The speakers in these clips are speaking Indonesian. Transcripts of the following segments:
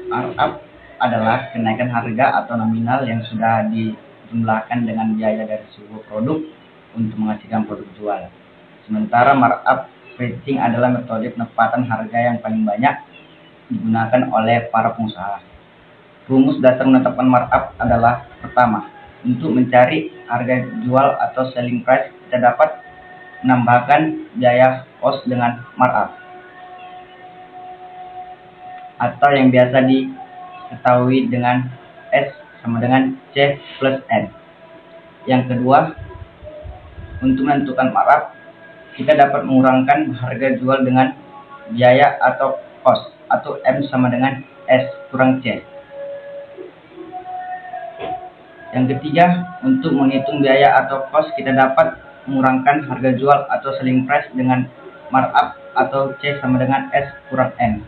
Markup adalah kenaikan harga atau nominal yang sudah dijumlahkan dengan biaya dari sebuah produk untuk menghasilkan produk jual. Sementara markup pricing adalah metode penempatan harga yang paling banyak digunakan oleh para pengusaha. Rumus dasar menetapkan markup adalah: pertama, untuk mencari harga jual atau selling price, kita dapat menambahkan biaya cost dengan markup, atau yang biasa diketahui dengan S sama dengan C plus N. Yang kedua, untuk menentukan markup, kita dapat mengurangkan harga jual dengan biaya atau cost, atau M sama dengan S kurang C. Yang ketiga, untuk menghitung biaya atau cost, kita dapat mengurangkan harga jual atau selling price dengan markup, atau C sama dengan S kurang N.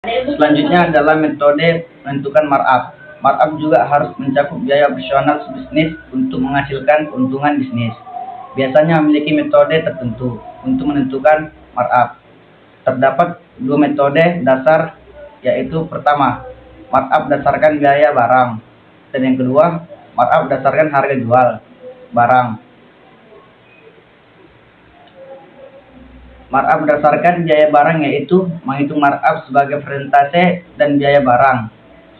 Selanjutnya adalah metode menentukan markup. Markup juga harus mencakup biaya operasional bisnis untuk menghasilkan keuntungan bisnis. Biasanya memiliki metode tertentu untuk menentukan markup. Terdapat dua metode dasar, yaitu pertama, markup berdasarkan biaya barang, dan yang kedua, markup berdasarkan harga jual barang. Markup berdasarkan biaya barang yaitu menghitung markup sebagai persentase dan biaya barang.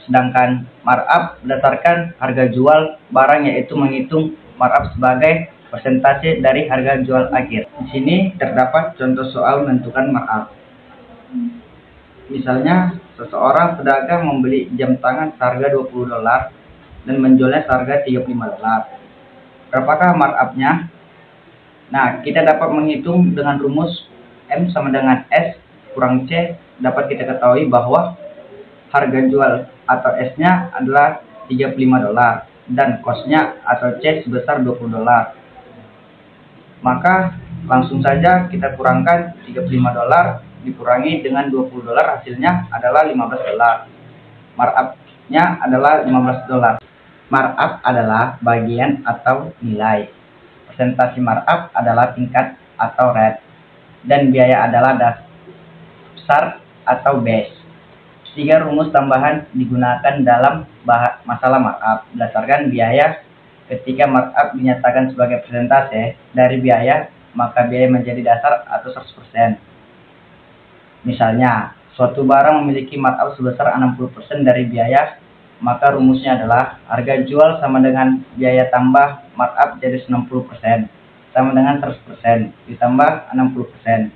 Sedangkan markup berdasarkan harga jual barang yaitu menghitung markup sebagai persentase dari harga jual akhir. Di sini terdapat contoh soal menentukan markup. Misalnya, seseorang pedagang membeli jam tangan seharga $20 dan menjualnya seharga $35. Berapakah markupnya? Nah, kita dapat menghitung dengan rumus M sama dengan S kurang C. Dapat kita ketahui bahwa harga jual atau S-nya adalah $35 dan cost-nya atau C sebesar $20. Maka langsung saja kita kurangkan $35 dikurangi dengan $20, hasilnya adalah $15. Markup-nya adalah $15. Markup adalah bagian atau nilai. Persentase markup adalah tingkat atau rate. Dan biaya adalah dasar atau base. 3 rumus tambahan digunakan dalam masalah markup. Berdasarkan biaya, ketika markup dinyatakan sebagai persentase dari biaya, maka biaya menjadi dasar atau 100%. Misalnya, suatu barang memiliki markup sebesar 60% dari biaya, maka rumusnya adalah harga jual sama dengan biaya tambah markup jadi 90%. Sama dengan 100% ditambah 60%.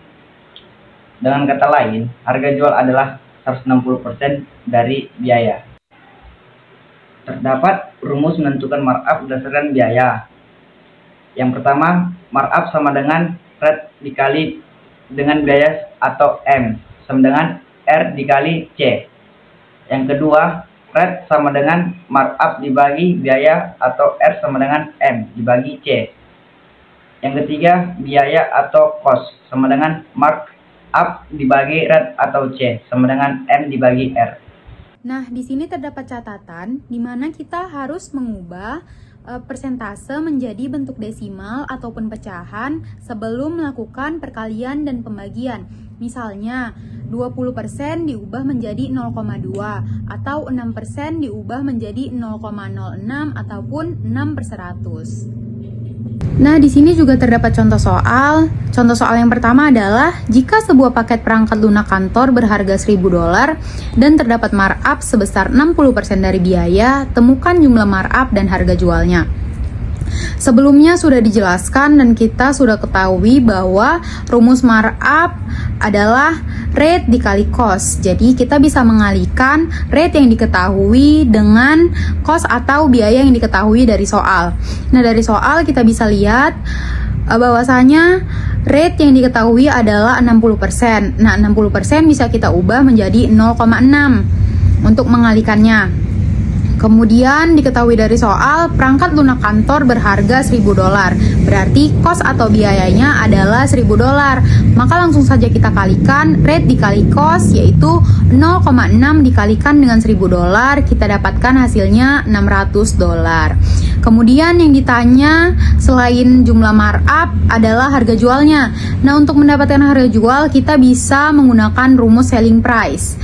Dengan kata lain, harga jual adalah 160% dari biaya. Terdapat rumus menentukan markup berdasarkan biaya. Yang pertama, markup sama dengan rate dikali dengan biaya atau M sama dengan R dikali C. Yang kedua, rate sama dengan markup dibagi biaya atau R sama dengan M dibagi C. Yang ketiga, biaya atau cost sama dengan markup dibagi rate atau C sama dengan M dibagi R. Nah, di sini terdapat catatan di mana kita harus mengubah persentase menjadi bentuk desimal ataupun pecahan sebelum melakukan perkalian dan pembagian. Misalnya, 20% diubah menjadi 0,2 atau 6% diubah menjadi 0,06 ataupun 6/100. Nah, di sini juga terdapat contoh soal. Contoh soal yang pertama adalah jika sebuah paket perangkat lunak kantor berharga $1.000 dan terdapat markup sebesar 60% dari biaya, temukan jumlah markup dan harga jualnya. Sebelumnya sudah dijelaskan dan kita sudah ketahui bahwa rumus markup adalah rate dikali cost. Jadi kita bisa mengalihkan rate yang diketahui dengan cost atau biaya yang diketahui dari soal. Nah, dari soal kita bisa lihat bahwasanya rate yang diketahui adalah 60%. Nah, 60% bisa kita ubah menjadi 0,6 untuk mengalihkannya. Kemudian diketahui dari soal perangkat lunak kantor berharga $1.000. Berarti cost atau biayanya adalah $1.000. Maka langsung saja kita kalikan rate dikali cost, yaitu 0,6 dikalikan dengan $1.000, kita dapatkan hasilnya $600. Kemudian yang ditanya selain jumlah markup adalah harga jualnya. Nah, untuk mendapatkan harga jual kita bisa menggunakan rumus selling price.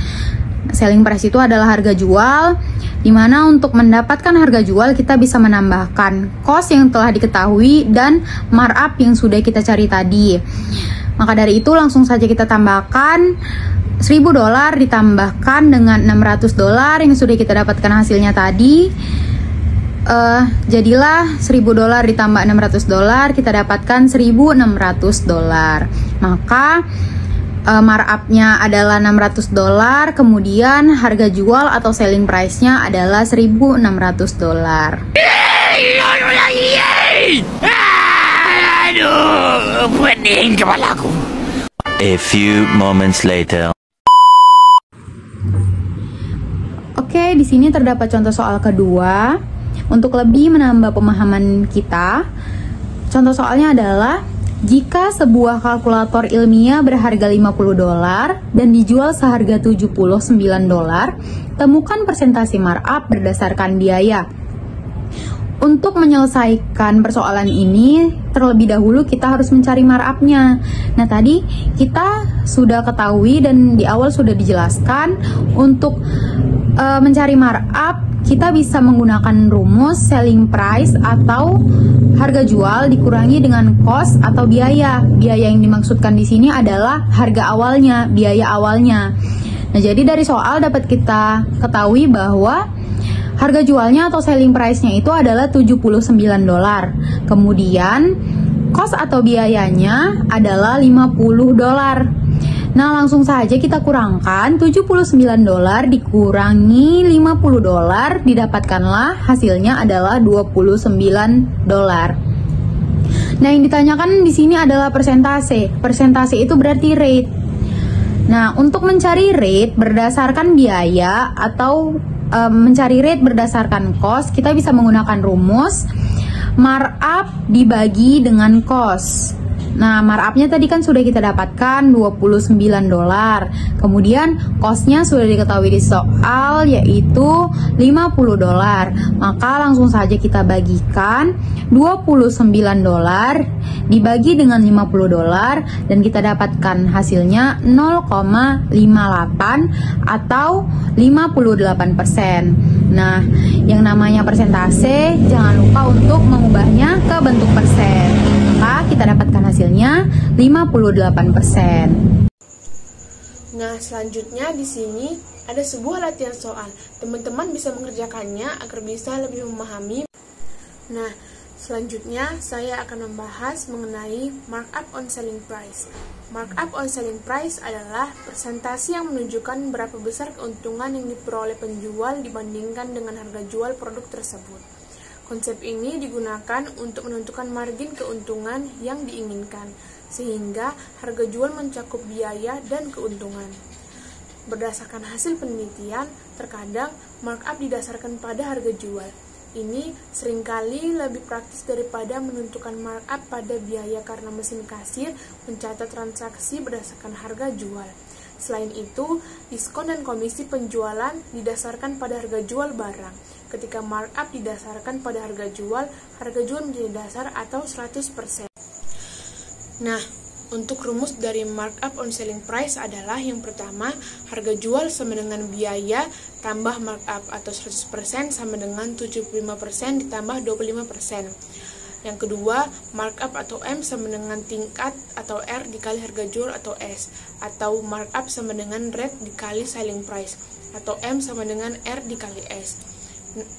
Selling price itu adalah harga jual, di mana untuk mendapatkan harga jual kita bisa menambahkan cost yang telah diketahui dan markup yang sudah kita cari tadi. Maka dari itu langsung saja kita tambahkan $1.000 ditambahkan dengan $600 yang sudah kita dapatkan hasilnya tadi. Jadilah $1.000 ditambah $600, kita dapatkan $1.600. Maka markup-nya adalah $600, kemudian harga jual atau selling price-nya adalah $1.600. Aduh, pening kepalaku. A few moments later. Oke, di sini terdapat contoh soal kedua. Untuk lebih menambah pemahaman kita, contoh soalnya adalah jika sebuah kalkulator ilmiah berharga $50 dan dijual seharga $79, temukan persentase markup berdasarkan biaya. Untuk menyelesaikan persoalan ini, terlebih dahulu kita harus mencari markup-nya. Nah, tadi kita sudah ketahui dan di awal sudah dijelaskan untuk mencari markup kita bisa menggunakan rumus selling price atau harga jual dikurangi dengan cost atau biaya. Biaya yang dimaksudkan di sini adalah harga awalnya, biaya awalnya. Nah, jadi dari soal dapat kita ketahui bahwa harga jualnya atau selling price-nya itu adalah $79. Kemudian cost atau biayanya adalah $50. Nah, langsung saja kita kurangkan $79 dikurangi $50, didapatkanlah hasilnya adalah $29. Nah, yang ditanyakan di sini adalah persentase. Persentase itu berarti rate. Nah, untuk mencari rate berdasarkan biaya atau mencari rate berdasarkan cost, kita bisa menggunakan rumus markup dibagi dengan cost. Nah, markup-nya tadi kan sudah kita dapatkan $29. Kemudian cost-nya sudah diketahui di soal, yaitu $50. Maka langsung saja kita bagikan $29 dibagi dengan $50 dan kita dapatkan hasilnya 0,58 atau 58%. Nah, yang namanya persentase jangan lupa untuk mengubahnya ke bentuk persen. Maka kita dapatkan hasilnya 58%. Nah, selanjutnya di sini ada sebuah latihan soal. Teman-teman bisa mengerjakannya agar bisa lebih memahami. Nah, selanjutnya saya akan membahas mengenai markup on selling price. Markup on selling price adalah persentase yang menunjukkan berapa besar keuntungan yang diperoleh penjual dibandingkan dengan harga jual produk tersebut. Konsep ini digunakan untuk menentukan margin keuntungan yang diinginkan, sehingga harga jual mencakup biaya dan keuntungan. Berdasarkan hasil penelitian, terkadang markup didasarkan pada harga jual. Ini seringkali lebih praktis daripada menentukan markup pada biaya karena mesin kasir mencatat transaksi berdasarkan harga jual. Selain itu, diskon dan komisi penjualan didasarkan pada harga jual barang. Ketika markup didasarkan pada harga jual menjadi dasar atau 100%. Nah, untuk rumus dari markup on selling price adalah yang pertama, harga jual sama dengan biaya tambah markup atau 100% sama dengan 75% ditambah 25%. Yang kedua, markup atau M sama dengan tingkat atau R dikali harga jual atau S, atau markup sama dengan rate dikali selling price, atau M sama dengan R dikali S.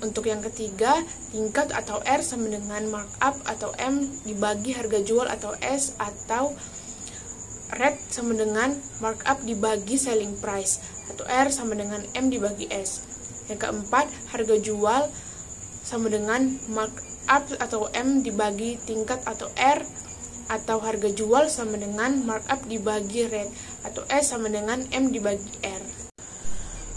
Untuk yang ketiga, tingkat atau R sama dengan markup atau M dibagi harga jual atau S, atau rate sama dengan markup dibagi selling price, atau R sama dengan M dibagi S. Yang keempat, harga jual sama dengan markup atau M dibagi tingkat atau R, atau harga jual sama dengan markup dibagi rate, atau S sama dengan M dibagi R.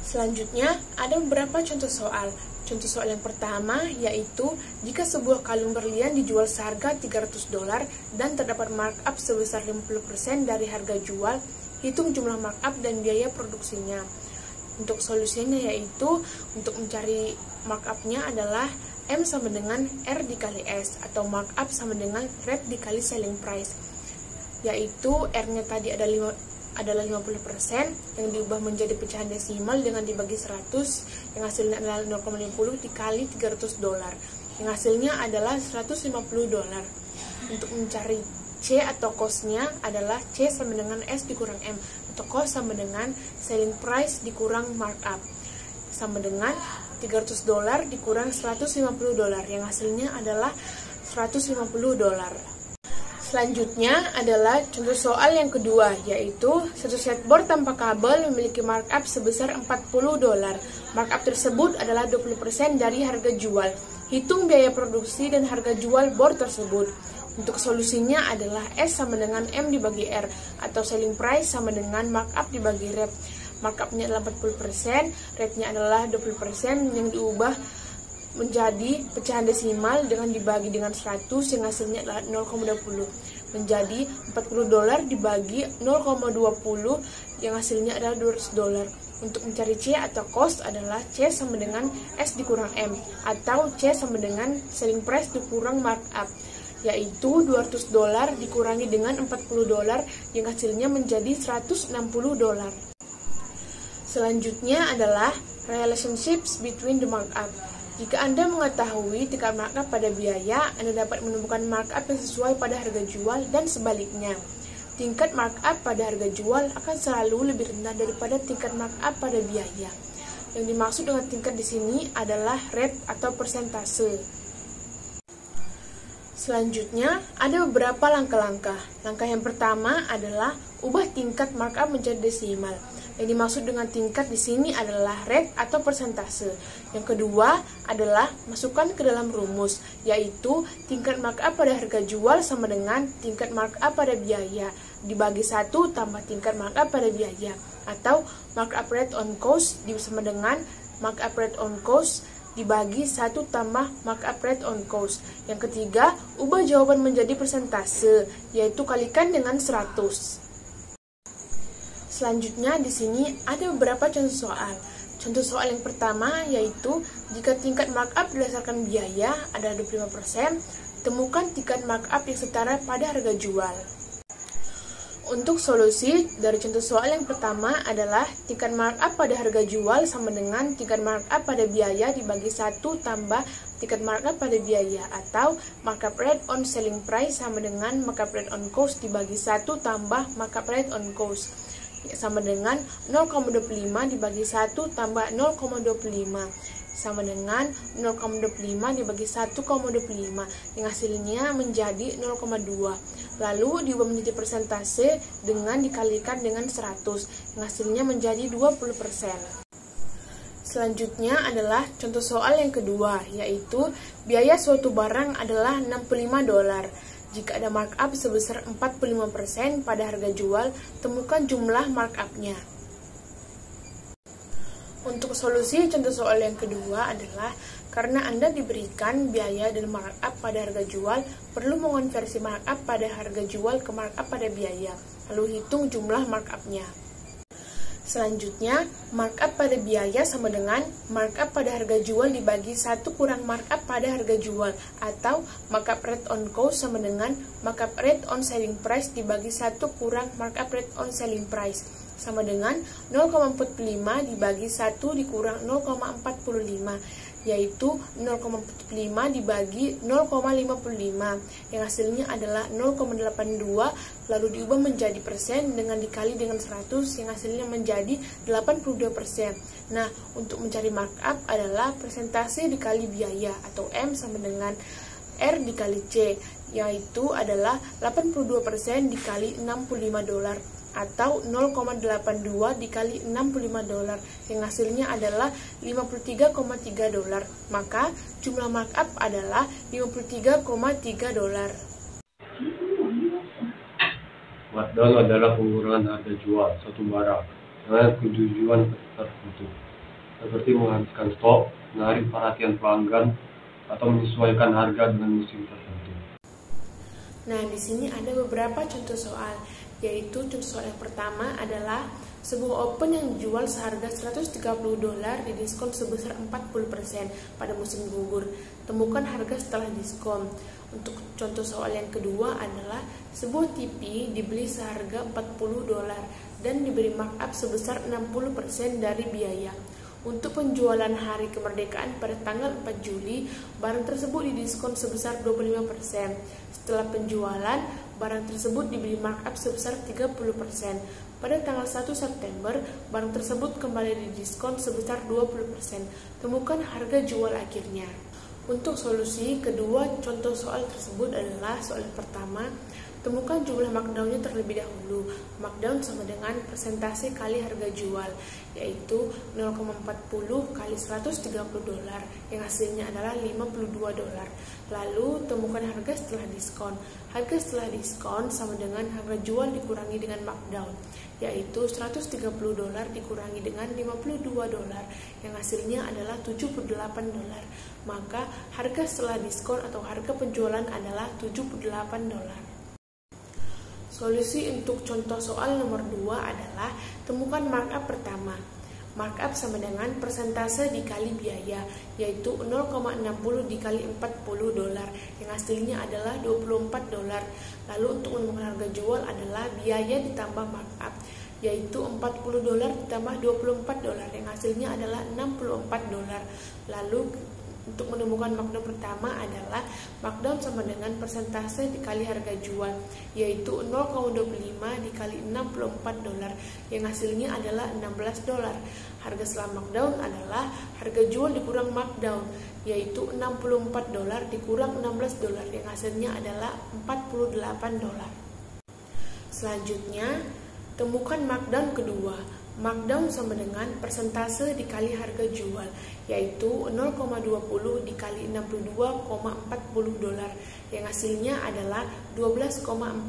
Selanjutnya, ada beberapa contoh soal. Contoh soal yang pertama yaitu jika sebuah kalung berlian dijual seharga $300 dan terdapat markup sebesar 50% dari harga jual, hitung jumlah markup dan biaya produksinya. Untuk solusinya yaitu untuk mencari markupnya adalah M sama dengan R dikali S, atau markup sama dengan rate dikali selling price, yaitu R-nya tadi adalah 50% yang diubah menjadi pecahan desimal dengan dibagi 100, yang hasilnya adalah 0,50 dikali $300, yang hasilnya adalah $150. Untuk mencari C atau cost-nya adalah C sama dengan S dikurang M, atau cost sama dengan selling price dikurang markup, sama dengan $300 dikurang $150, yang hasilnya adalah $150. Selanjutnya adalah contoh soal yang kedua, yaitu satu set board tanpa kabel memiliki markup sebesar $40. Markup tersebut adalah 20% dari harga jual. Hitung biaya produksi dan harga jual board tersebut. Untuk solusinya adalah S sama dengan M dibagi R, atau selling price sama dengan markup dibagi rate. Markupnya adalah 40%, rate-nya adalah 20% yang diubah menjadi pecahan desimal dengan dibagi dengan 100, yang hasilnya adalah 0,20, menjadi $40 dibagi 0,20, yang hasilnya adalah $200. Untuk mencari C atau cost adalah C sama dengan S dikurang M, atau C sama dengan selling price dikurang markup, yaitu $200 dikurangi dengan $40, yang hasilnya menjadi $160. Selanjutnya adalah relationships between the markup. Jika Anda mengetahui tingkat markup pada biaya, Anda dapat menemukan markup yang sesuai pada harga jual dan sebaliknya. Tingkat markup pada harga jual akan selalu lebih rendah daripada tingkat markup pada biaya. Yang dimaksud dengan tingkat di sini adalah rate atau persentase. Selanjutnya, ada beberapa langkah-langkah. Langkah yang pertama adalah ubah tingkat markup menjadi desimal. Yang dimaksud dengan tingkat di sini adalah rate atau persentase. Yang kedua adalah masukkan ke dalam rumus, yaitu tingkat markup pada harga jual sama dengan tingkat markup pada biaya dibagi 1 tambah tingkat markup pada biaya, atau markup rate on cost sama dengan markup rate on cost dibagi 1 tambah markup rate on cost. Yang ketiga, ubah jawaban menjadi persentase, yaitu kalikan dengan 100. Selanjutnya di sini ada beberapa contoh soal. Contoh soal yang pertama yaitu jika tingkat markup berdasarkan biaya adalah 25%, temukan tingkat markup yang setara pada harga jual. Untuk solusi dari contoh soal yang pertama adalah tingkat markup pada harga jual sama dengan tingkat markup pada biaya dibagi 1 tambah tingkat markup pada biaya, atau markup rate on selling price sama dengan markup rate on cost dibagi 1 tambah markup rate on cost, sama dengan 0,25 dibagi 1 tambah 0,25, sama dengan 0,25 dibagi 1,25, yang hasilnya menjadi 0,2. Lalu diubah menjadi persentase dengan dikalikan dengan 100, yang hasilnya menjadi 20%. Selanjutnya adalah contoh soal yang kedua, yaitu biaya suatu barang adalah $65. Jika ada markup sebesar 45% pada harga jual, temukan jumlah markupnya. Untuk solusi contoh soal yang kedua adalah karena Anda diberikan biaya dan markup pada harga jual, perlu mengonversi markup pada harga jual ke markup pada biaya, lalu hitung jumlah markupnya. Selanjutnya, markup pada biaya sama dengan markup pada harga jual dibagi 1 kurang markup pada harga jual, atau markup rate on cost sama dengan markup rate on selling price dibagi 1 kurang markup rate on selling price, sama dengan 0,45 dibagi 1 dikurang 0,45, yaitu 0,45 dibagi 0,55 yang hasilnya adalah 0,82, lalu diubah menjadi persen dengan dikali dengan 100 yang hasilnya menjadi 82%. Nah, untuk mencari markup adalah persentase dikali biaya atau M sama dengan R dikali C, yaitu adalah 82% dikali $65 atau 0,82 dikali $65 yang hasilnya adalah $53,3. Maka jumlah markup adalah $53,3. Markdown adalah pengurangan harga jual suatu barang dengan tujuan tertentu, seperti menghabiskan stok, menarik perhatian pelanggan, atau menyesuaikan harga dengan musim tertentu. Nah, di sini ada beberapa contoh soal, yaitu contoh soal yang pertama adalah sebuah open yang dijual seharga $130 didiskon sebesar 40% pada musim gugur. Temukan harga setelah diskon. Untuk contoh soal yang kedua adalah sebuah TV dibeli seharga $40 dan diberi markup sebesar 60% dari biaya. Untuk penjualan hari kemerdekaan pada tanggal 4 Juli, barang tersebut didiskon sebesar 25%. Setelah penjualan, barang tersebut diberi markup sebesar 30%. Pada tanggal 1 September, barang tersebut kembali didiskon sebesar 20%. Temukan harga jual akhirnya. Untuk solusi kedua contoh soal tersebut adalah soal pertama. Temukan jumlah markdownnya terlebih dahulu. Markdown sama dengan persentase kali harga jual, yaitu 0,40 kali $130 yang hasilnya adalah $52. Lalu temukan harga setelah diskon. Harga setelah diskon sama dengan harga jual dikurangi dengan markdown, yaitu $130 dikurangi dengan $52 yang hasilnya adalah $78. Maka harga setelah diskon atau harga penjualan adalah $78. Solusi untuk contoh soal nomor 2 adalah temukan markup pertama. Markup sama dengan persentase dikali biaya, yaitu 0,60 dikali $40 yang hasilnya adalah $24. Lalu untuk menemukan harga jual adalah biaya ditambah markup, yaitu $40 ditambah $24 yang hasilnya adalah $64. Lalu untuk menemukan markdown pertama adalah markdown sama dengan persentase dikali harga jual, yaitu 0,25 dikali $64 yang hasilnya adalah $16. Harga setelah markdown adalah harga jual dikurang markdown, yaitu $64 dikurang $16 yang hasilnya adalah $48. Selanjutnya, temukan markdown kedua. Markdown sama dengan persentase dikali harga jual, yaitu 0,20 dikali $62,40 yang hasilnya adalah $12,48.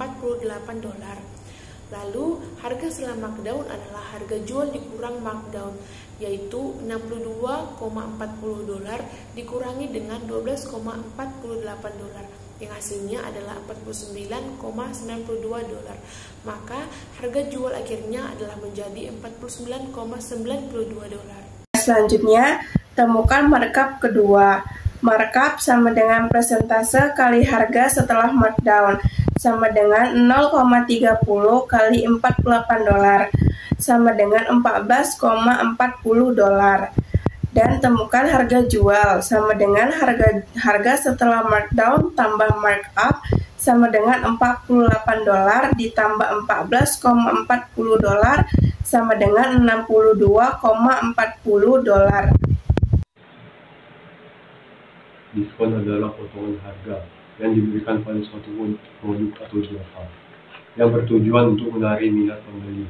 Lalu harga setelah markdown adalah harga jual dikurang markdown, yaitu $62,40 dikurangi dengan $12,48 yang hasilnya adalah $49,92. Maka harga jual akhirnya adalah menjadi $49,92. Selanjutnya, temukan markup kedua. Markup sama dengan persentase kali harga setelah markdown, sama dengan 0,30 kali $48 sama dengan $14,40. Dan temukan harga jual sama dengan harga setelah markdown tambah markup sama dengan $48 ditambah $14,40 sama dengan $62,40. Diskon adalah potongan harga yang diberikan pada suatu produk atau jasa yang bertujuan untuk menarik minat pembeli.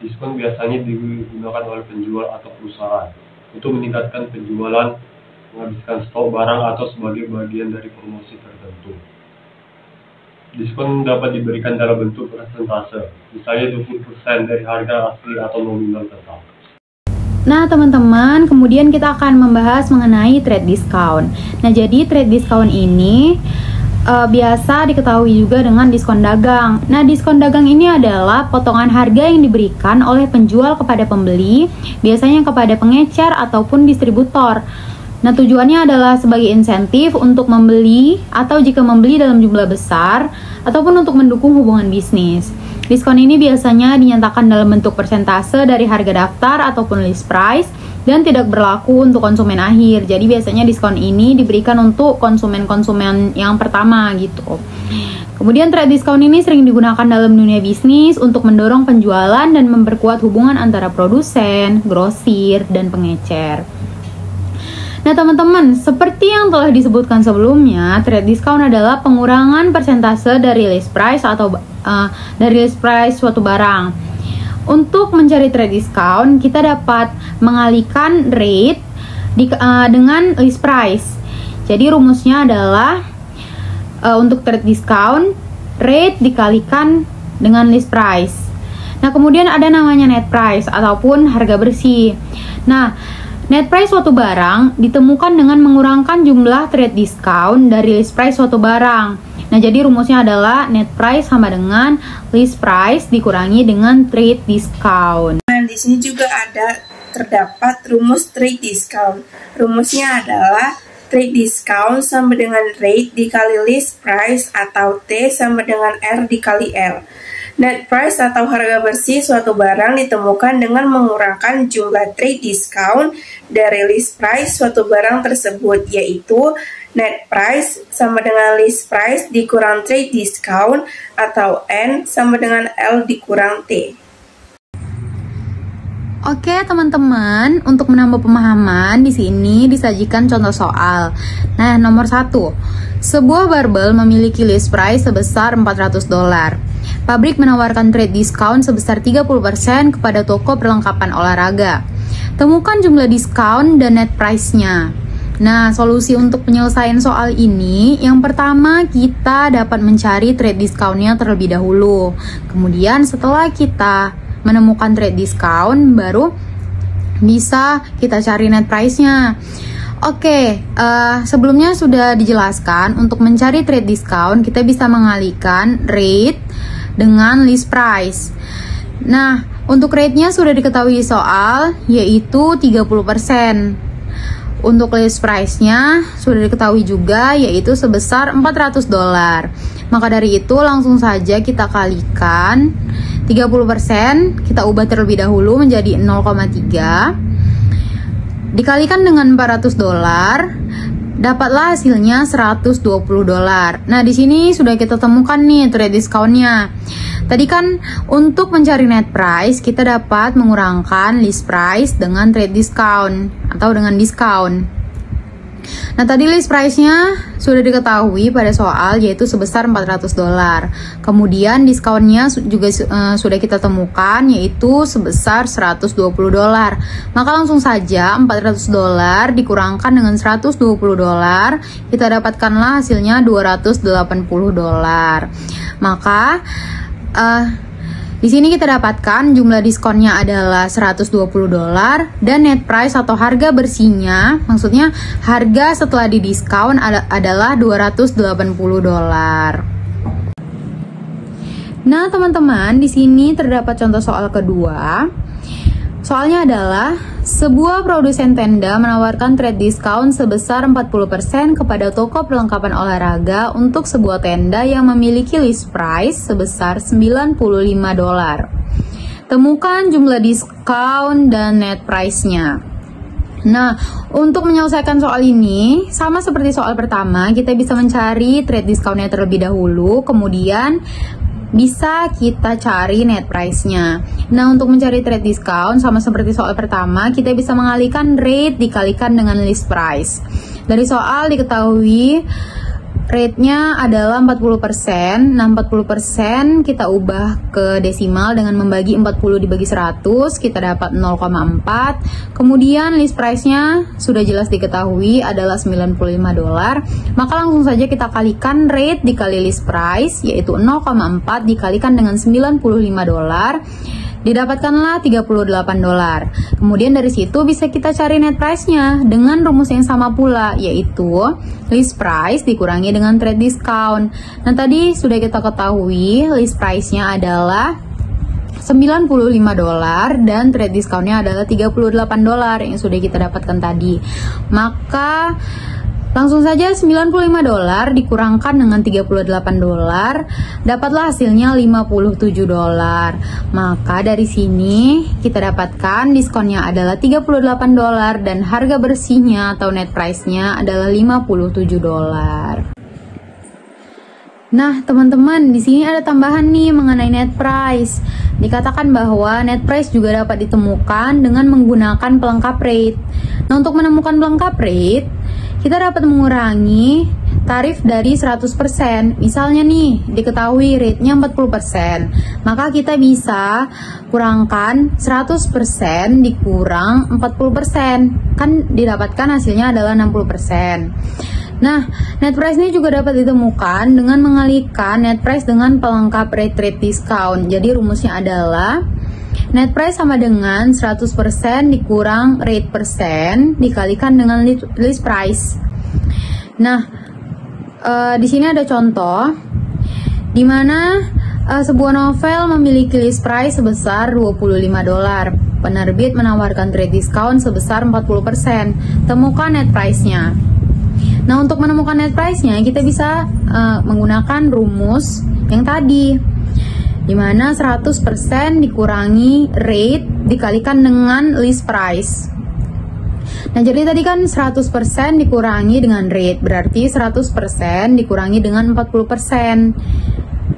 Diskon biasanya digunakan oleh penjual atau perusahaan untuk meningkatkan penjualan, menghabiskan stok barang, atau sebagai bagian dari promosi tertentu. Diskon dapat diberikan dalam bentuk persentase, misalnya 20% dari harga asli atau nominal tetap. Nah teman-teman, kemudian kita akan membahas mengenai trade discount. Nah jadi trade discount ini biasa diketahui juga dengan diskon dagang. Nah, diskon dagang ini adalah potongan harga yang diberikan oleh penjual kepada pembeli, biasanya kepada pengecer ataupun distributor. Nah, tujuannya adalah sebagai insentif untuk membeli atau jika membeli dalam jumlah besar ataupun untuk mendukung hubungan bisnis. Diskon ini biasanya dinyatakan dalam bentuk persentase dari harga daftar ataupun list price dan tidak berlaku untuk konsumen akhir. Jadi biasanya diskon ini diberikan untuk konsumen-konsumen yang pertama gitu. Kemudian trade discount ini sering digunakan dalam dunia bisnis untuk mendorong penjualan dan memperkuat hubungan antara produsen, grosir, dan pengecer. Nah teman-teman, seperti yang telah disebutkan sebelumnya, trade discount adalah pengurangan persentase dari list price atau dari list price suatu barang. Untuk mencari trade discount, kita dapat mengalihkan rate dengan list price. Jadi rumusnya adalah untuk trade discount, rate dikalikan dengan list price. Nah kemudian ada namanya net price ataupun harga bersih. Nah, net price suatu barang ditemukan dengan mengurangkan jumlah trade discount dari list price suatu barang. Nah, jadi rumusnya adalah net price sama dengan list price dikurangi dengan trade discount. Nah, di sini juga terdapat rumus trade discount. Rumusnya adalah trade discount sama dengan rate dikali list price atau T sama dengan R dikali L. Net price atau harga bersih suatu barang ditemukan dengan mengurangkan jumlah trade discount dari list price suatu barang tersebut, yaitu net price sama dengan list price dikurang trade discount atau N sama dengan L dikurang T. Oke teman-teman, untuk menambah pemahaman di sini disajikan contoh soal. Nah, nomor 1. Sebuah barbel memiliki list price sebesar $400. Pabrik menawarkan trade discount sebesar 30% kepada toko perlengkapan olahraga. Temukan jumlah diskon dan net price-nya. Nah, solusi untuk penyelesaian soal ini, yang pertama kita dapat mencari trade discount-nya terlebih dahulu. Kemudian setelah kita menemukan trade discount, baru bisa kita cari net price-nya. Oke, sebelumnya sudah dijelaskan untuk mencari trade discount kita bisa mengalihkan rate dengan list price. Nah, untuk rate-nya sudah diketahui soal, yaitu 30%. Untuk list price-nya sudah diketahui juga, yaitu sebesar $400. Maka dari itu langsung saja kita kalikan 30%, kita ubah terlebih dahulu menjadi 0,3 dikalikan dengan $400, dapatlah hasilnya $120. Nah, di sini sudah kita temukan nih trade discount-nya. Tadi kan untuk mencari net price kita dapat mengurangkan list price dengan trade discount atau dengan diskon. Nah, tadi list price-nya sudah diketahui pada soal, yaitu sebesar $400. Kemudian diskonnya juga sudah kita temukan, yaitu sebesar $120. Maka langsung saja $400 dikurangkan dengan $120, kita dapatkanlah hasilnya $280. Maka di sini kita dapatkan jumlah diskonnya adalah $120 dan net price atau harga bersihnya, maksudnya harga setelah didiskon adalah $280. Nah, teman-teman, di sini terdapat contoh soal kedua. Soalnya adalah sebuah produsen tenda menawarkan trade discount sebesar 40% kepada toko perlengkapan olahraga untuk sebuah tenda yang memiliki list price sebesar $95. Temukan jumlah diskon dan net price-nya. Nah, untuk menyelesaikan soal ini, sama seperti soal pertama, kita bisa mencari trade discount-nya terlebih dahulu, kemudian bisa kita cari net price-nya. Nah, untuk mencari trade discount, sama seperti soal pertama, kita bisa mengalihkan rate dikalikan dengan list price. Dari soal diketahui rate-nya adalah 40%. Nah, 40% kita ubah ke desimal dengan membagi 40 dibagi 100, kita dapat 0,4. Kemudian list price-nya sudah jelas diketahui adalah $95. Maka langsung saja kita kalikan rate dikali list price, yaitu 0,4 dikalikan dengan $95, didapatkanlah $38. Kemudian dari situ bisa kita cari net price-nya dengan rumus yang sama pula, yaitu list price dikurangi dengan trade discount. Nah, tadi sudah kita ketahui list price-nya adalah $95 dan trade discount-nya adalah $38 yang sudah kita dapatkan tadi. Maka Langsung saja $95 dikurangkan dengan $38, dapatlah hasilnya $57. Maka dari sini kita dapatkan diskonnya adalah $38 dan harga bersihnya atau net price-nya adalah $57. Nah, teman-teman, di sini ada tambahan nih mengenai net price. Dikatakan bahwa net price juga dapat ditemukan dengan menggunakan pelengkap rate. Nah, untuk menemukan pelengkap rate, kita dapat mengurangi tarif dari 100%. Misalnya nih, diketahui rate-nya 40%. Maka kita bisa kurangkan 100% dikurang 40%. Kan didapatkan hasilnya adalah 60%. Nah, net price ini juga dapat ditemukan dengan mengalihkan net price dengan pelengkap rate discount. Jadi rumusnya adalah net price sama dengan 100% dikurang rate persen dikalikan dengan list price. Nah, di sini ada contoh di mana sebuah novel memiliki list price sebesar $25. Penerbit menawarkan trade discount sebesar 40%. Temukan net price-nya. Nah, untuk menemukan net price-nya kita bisa menggunakan rumus yang tadi, di mana 100% dikurangi rate dikalikan dengan list price. Nah, jadi tadi kan 100% dikurangi dengan rate, berarti 100% dikurangi dengan 40%.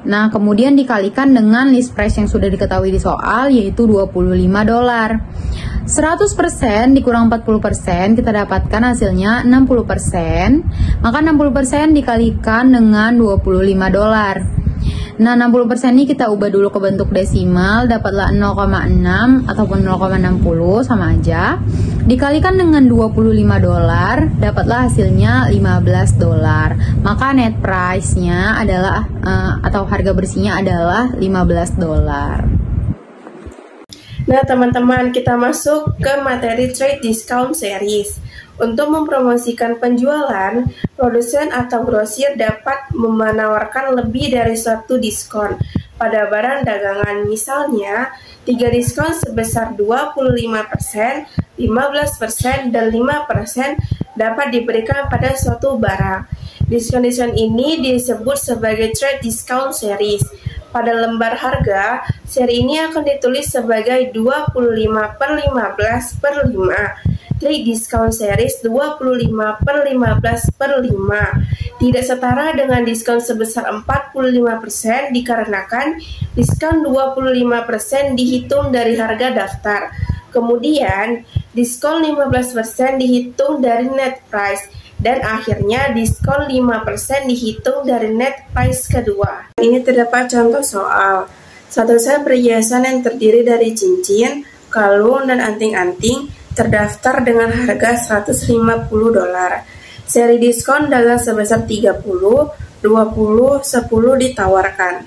Nah, kemudian dikalikan dengan list price yang sudah diketahui di soal, yaitu $25. 100% dikurang 40%, kita dapatkan hasilnya 60%. Maka 60% dikalikan dengan $25. Nah, 60% ini kita ubah dulu ke bentuk desimal, dapatlah 0,6 ataupun 0,60, sama aja. Dikalikan dengan $25, dapatlah hasilnya $15. Maka net price-nya adalah atau harga bersihnya adalah $15. Nah, teman-teman, kita masuk ke materi trade discount series. Untuk mempromosikan penjualan, produsen atau grosir dapat menawarkan lebih dari suatu diskon pada barang dagangan. Misalnya, 3 diskon sebesar 25%, 15%, dan 5% dapat diberikan pada suatu barang. Diskon-diskon ini disebut sebagai trade discount series. Pada lembar harga, seri ini akan ditulis sebagai 25/15/5. Trade discount series 25/15/5 tidak setara dengan diskon sebesar 45% dikarenakan diskon 25% dihitung dari harga daftar. Kemudian, diskon 15% dihitung dari net price. Dan akhirnya diskon 5% dihitung dari net price kedua. Ini terdapat contoh soal. Satu set perhiasan yang terdiri dari cincin, kalung, dan anting-anting terdaftar dengan harga $150. Seri diskon dagang sebesar 30, 20, 10 ditawarkan.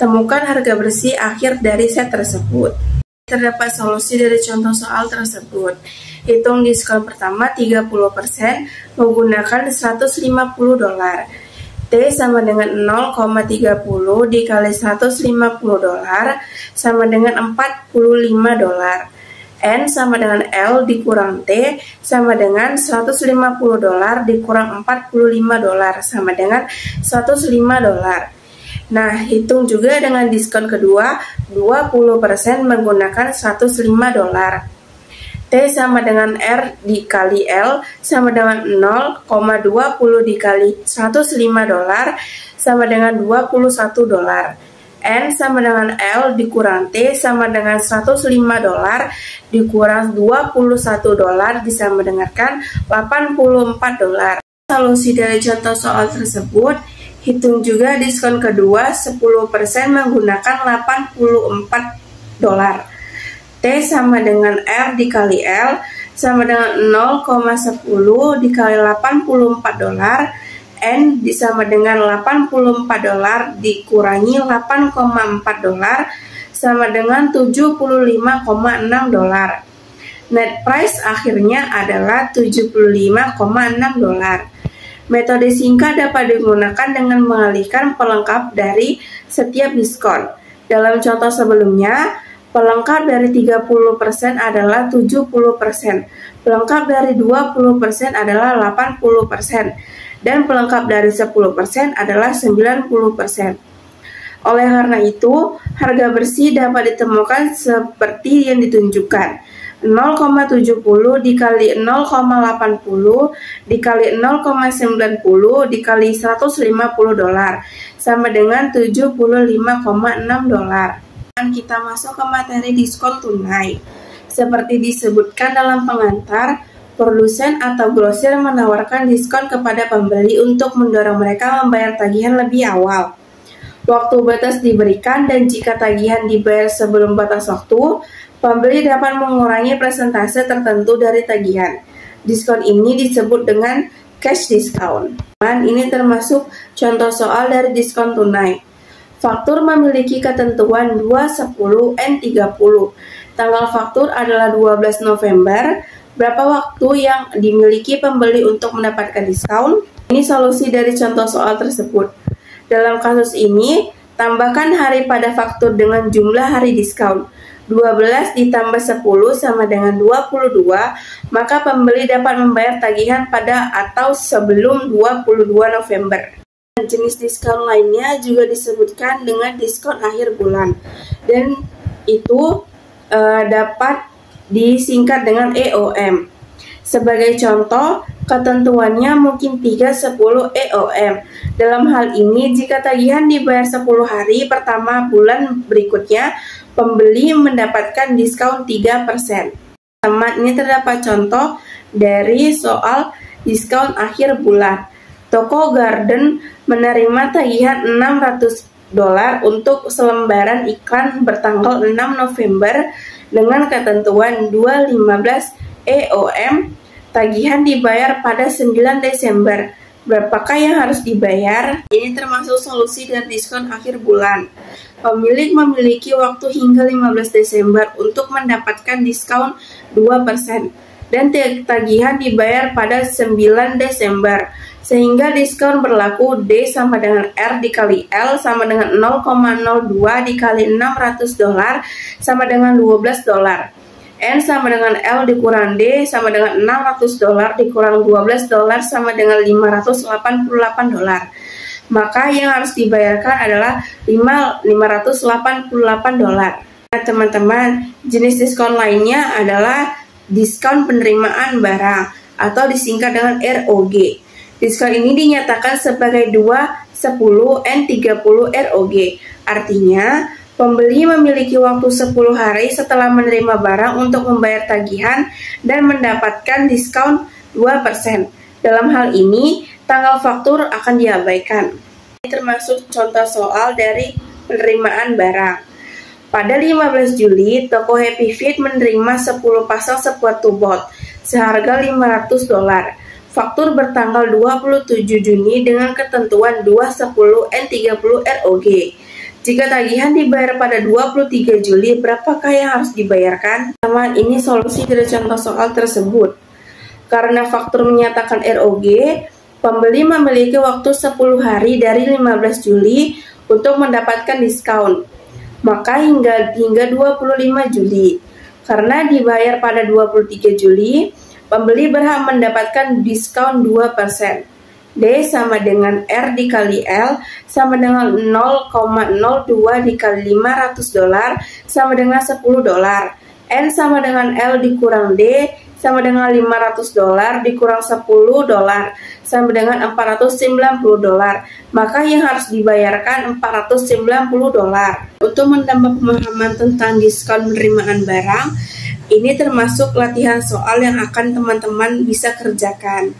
Temukan harga bersih akhir dari set tersebut. Terdapat solusi dari contoh soal tersebut. Hitung diskon pertama 30% menggunakan $150. T sama dengan 0,30 dikali $150 sama dengan $45. N sama dengan L dikurang T sama dengan $150 dikurang $45 sama dengan $105. Nah, hitung juga dengan diskon kedua 20% menggunakan $105. T sama dengan R dikali L sama dengan 0,20 dikali $105 sama dengan $21. N sama dengan L dikurang T sama dengan $105 dikurang $21 disama dengan $84. Solusi dari contoh soal tersebut, hitung juga diskon kedua 10% menggunakan $84. T sama dengan R dikali L sama dengan 0,10 dikali $84. N disama dengan $84 dikurangi $8,4 sama dengan $75,6. Net price akhirnya adalah $75,6. Metode singkat dapat digunakan dengan mengalihkan pelengkap dari setiap diskon. Dalam contoh sebelumnya, Pelengkap dari 30% adalah 70%, pelengkap dari 20% adalah 80%, dan pelengkap dari 10% adalah 90%. Oleh karena itu, harga bersih dapat ditemukan seperti yang ditunjukkan. 0,70 dikali 0,80 dikali 0,90 dikali $150 sama dengan $75,6. Kita masuk ke materi diskon tunai. Seperti disebutkan dalam pengantar, produsen atau grosir menawarkan diskon kepada pembeli untuk mendorong mereka membayar tagihan lebih awal. Waktu batas diberikan dan jika tagihan dibayar sebelum batas waktu, pembeli dapat mengurangi persentase tertentu dari tagihan. Diskon ini disebut dengan cash discount. Dan ini termasuk contoh soal dari diskon tunai. Faktur memiliki ketentuan 2, 10, and 30. Tanggal faktur adalah 12 November. Berapa waktu yang dimiliki pembeli untuk mendapatkan diskon? Ini solusi dari contoh soal tersebut. Dalam kasus ini, tambahkan hari pada faktur dengan jumlah hari diskon. 12 ditambah 10 sama dengan 22, maka pembeli dapat membayar tagihan pada atau sebelum 22 November. Jenis diskon lainnya juga disebutkan dengan diskon akhir bulan, dan itu dapat disingkat dengan EOM. Sebagai contoh, ketentuannya mungkin 3, 10 EOM. Dalam hal ini, jika tagihan dibayar 10 hari pertama bulan berikutnya, pembeli mendapatkan diskon 3%. Ini terdapat contoh dari soal diskon akhir bulan. Toko Garden menerima tagihan $600 untuk selembaran iklan bertanggal 6 November dengan ketentuan 215 EOM. Tagihan dibayar pada 9 Desember. Berapakah yang harus dibayar? Ini termasuk solusi dari diskon akhir bulan. Pemilik memiliki waktu hingga 15 Desember untuk mendapatkan diskon 2%. Dan tagihan dibayar pada 9 Desember, sehingga diskon berlaku D sama dengan R dikali L sama dengan 0,02 dikali $600 sama dengan $12. N sama dengan L dikurang D sama dengan $600 dikurang $12 sama dengan $588. Maka yang harus dibayarkan adalah $588. Nah teman-teman, jenis diskon lainnya adalah diskon penerimaan barang atau disingkat dengan ROG. Diskon ini dinyatakan sebagai 2, 10, and 30 ROG. Artinya, pembeli memiliki waktu 10 hari setelah menerima barang untuk membayar tagihan dan mendapatkan diskon 2%. Dalam hal ini, tanggal faktur akan diabaikan. Ini termasuk contoh soal dari penerimaan barang. Pada 15 Juli, toko Happy Feet menerima 10 pasang sepatu bot seharga $500. Faktur bertanggal 27 Juni dengan ketentuan 2, 10, and 30 ROG. Jika tagihan dibayar pada 23 Juli, berapakah yang harus dibayarkan? Teman, ini solusi dari contoh soal tersebut. Karena faktur menyatakan ROG, pembeli memiliki waktu 10 hari dari 15 Juli untuk mendapatkan diskon. Maka hingga 25 Juli. Karena dibayar pada 23 Juli, pembeli berhak mendapatkan diskon 2%. D sama dengan R dikali L sama dengan 0,02 dikali $500 sama dengan $10. N sama dengan L dikurang D sama dengan $500 dikurang $10 sama dengan $490. Maka yang harus dibayarkan $490. Untuk menambah pemahaman tentang diskon penerimaan barang, ini termasuk latihan soal yang akan teman-teman bisa kerjakan.